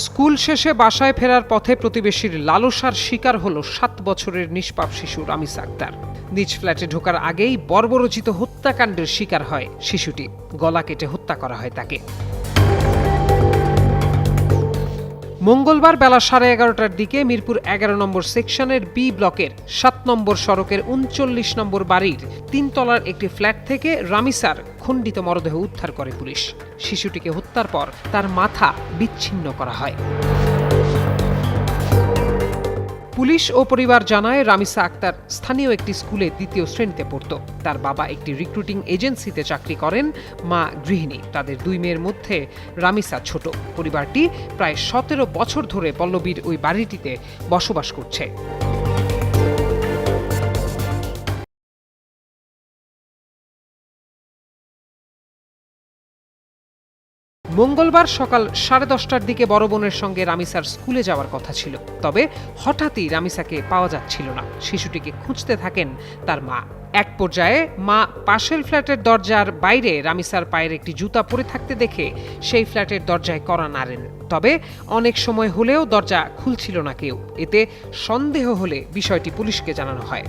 School শেষে বাসায় ফেরার পথে প্রতিবেশীর লালসার শিকার হল 7 বছরের নিষ্পাপ শিশু রামিসা আক্তার। নিজ ফ্ল্যাটে ঢোকার আগেই বর্বরোচিত হত্যাকাণ্ডের শিকার হয় শিশুটি। গলা কেটে হত্যা করা হয় তাকে। মঙ্গলবার বেলা 11:30টার দিকে মিরপুর 11 নম্বর সেকশনের বি ব্লকের 7 নম্বর সড়কের 39 নম্বর বাড়ির 3 তলার একটি ফ্ল্যাট থেকে রামিসার খণ্ডিত মরদেহ উদ্ধার করে পুলিশ। শিশুটিকে হত্যার পর তার মাথা বিচ্ছিন্ন করা হয়। পুলিশ ও পরিবার জানায় রামিসা আক্তার স্থানীয় একটি স্কুলে 2য় শ্রেণীতে পড়ত। তার বাবা একটি রিক্রুটিং এজেন্সিতে চাকরি করেন, মা গৃহিণী। তাদের 2 মেয়ের মধ্যে রামিসা ছোট। পরিবারটি প্রায় 17 বছর ধরে পল্লবীর ওই বাড়িটিতে বসবাস করছে। মঙ্গলবার সকাল 10:30টার দিকে বড় বোনের সঙ্গে রামিসার স্কুলে যাওয়ার কথা ছিল। তবে হঠাৎই রামিসাকে পাওয়া যাচ্ছিল না। শিশুটিকে খুঁজতে থাকেন তার মা। এক পর্যায়ে মা পাশের ফ্ল্যাটের দরজার বাইরে রামিসার পায়ের একটি জুতা পরে থাকতে দেখে সেই ফ্ল্যাটের দরজায় কড়া নাড়েন। তবে অনেক সময় হলেও দরজা খুলছিল না কেউ। এতে সন্দেহ হলে বিষয়টি পুলিশকে জানানো হয়।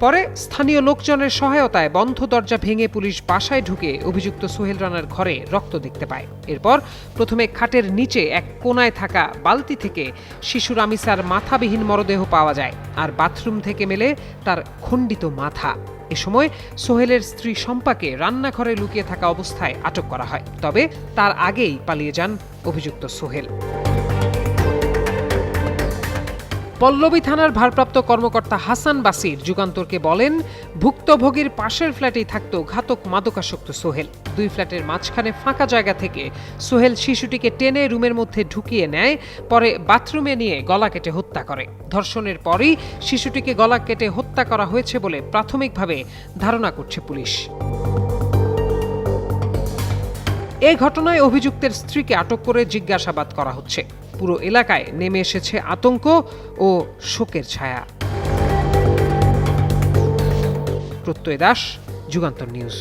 পরে স্থানীয় লোকজনের সহায়তায় বন্ধ দরজা ভেঙে পুলিশ বাসায় ঢুকে অভিযুক্ত সোহেল রানার ঘরে রক্ত দেখতে পায়। এরপর প্রথমে খাটের নিচে এক কোনায় থাকা বালতি থেকে শিশু রামিসার মাথাবিহীন মরদেহ পাওয়া যায়, আর বাথরুম থেকে মেলে তার খণ্ডিত মাথা। এ সময় সোহেলের স্ত্রী শম্পাকে রান্নাঘরে লুকিয়ে থাকা অবস্থায় আটক করা হয়। তবে তার আগেই পালিয়ে যান অভিযুক্ত সোহেল। পল্লবী থানার ভারপ্রাপ্ত কর্মকর্তা হাসান বাসির যুগান্তরকে বলেন, ভুক্তভোগীর পাশের ফ্ল্যাটেই থাকত ঘাতক মাদকাসক্ত সোহেল। 2 ফ্ল্যাটের মাঝখানে ফাঁকা জায়গা থেকে সোহেল শিশুটিকে টেনে রুমের মধ্যে ঢুকিয়ে নেয়, পরে বাথরুমে নিয়ে গলা কেটে হত্যা করে। ধর্ষণের পরই শিশুটিকে গলা কেটে হত্যা করা হয়েছে বলে প্রাথমিকভাবে ধারণা করছে পুলিশ। এ ঘটনায় অভিযুক্তের স্ত্রীকে আটক করে জিজ্ঞাসাবাদ করা হচ্ছে। পুরো এলাকায় নেমে এসেছে আতঙ্ক ও শোকের ছায়া। প্রত্যয় দাস, যুগান্তর নিউজ।